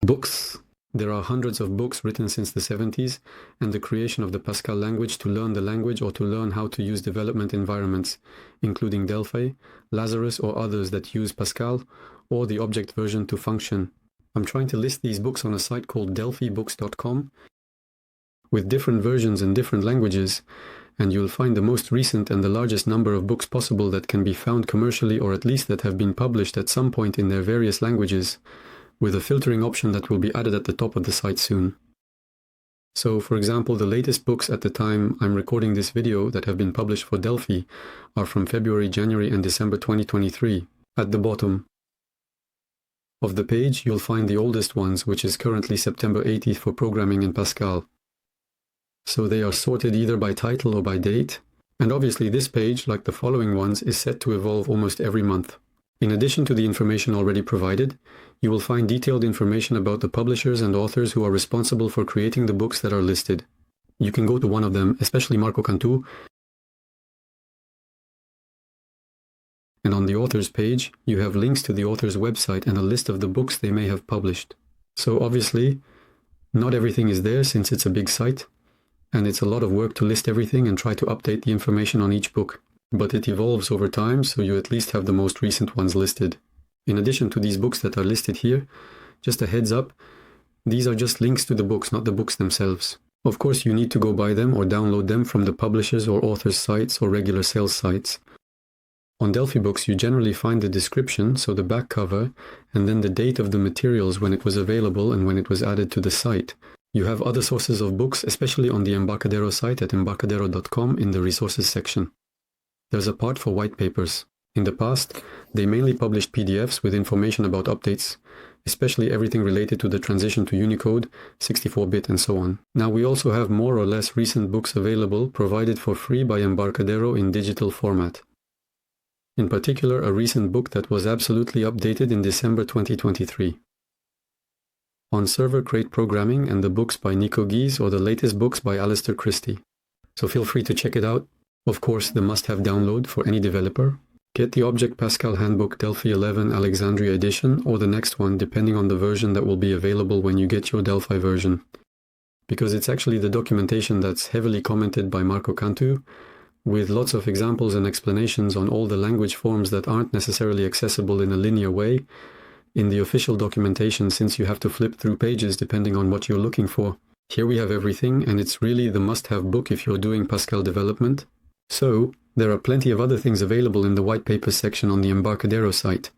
Books. There are hundreds of books written since the 70s, and the creation of the Pascal language to learn the language or to learn how to use development environments, including Delphi, Lazarus or others that use Pascal, or the object version to function. I'm trying to list these books on a site called DelphiBooks.com with different versions in different languages, and you'll find the most recent and the largest number of books possible that can be found commercially, or at least that have been published at some point in their various languages, with a filtering option that will be added at the top of the site soon. So, for example, the latest books at the time I'm recording this video that have been published for Delphi are from February, January and December 2023. At the bottom of the page, you'll find the oldest ones, which is currently September 18th for programming in Pascal. So they are sorted either by title or by date, and obviously this page, like the following ones, is set to evolve almost every month. In addition to the information already provided, you will find detailed information about the publishers and authors who are responsible for creating the books that are listed. You can go to one of them, especially Marco Cantu, and on the authors page, you have links to the author's website and a list of the books they may have published. So obviously, not everything is there since it's a big site, and it's a lot of work to list everything and try to update the information on each book. But it evolves over time, so you at least have the most recent ones listed. In addition to these books that are listed here, just a heads up, these are just links to the books, not the books themselves. Of course, you need to go buy them or download them from the publishers' or authors' sites or regular sales sites. On Delphi Books, you generally find the description, so the back cover, and then the date of the materials when it was available and when it was added to the site. You have other sources of books, especially on the Embarcadero site at embarcadero.com in the resources section. There's a part for white papers. In the past, they mainly published PDFs with information about updates, especially everything related to the transition to Unicode, 64-bit and so on. Now we also have more or less recent books available, provided for free by Embarcadero in digital format. In particular, a recent book that was absolutely updated in December 2023. On Server Crate Programming and the books by Nico Gies or the latest books by Alistair Christie. So feel free to check it out. Of course, the must-have download for any developer. Get the Object Pascal Handbook Delphi 11 Alexandria edition or the next one, depending on the version that will be available when you get your Delphi version. Because it's actually the documentation that's heavily commented by Marco Cantu, with lots of examples and explanations on all the language forms that aren't necessarily accessible in a linear way in the official documentation, since you have to flip through pages depending on what you're looking for. Here we have everything, and it's really the must-have book if you're doing Pascal development. So, there are plenty of other things available in the white papers section on the Embarcadero site.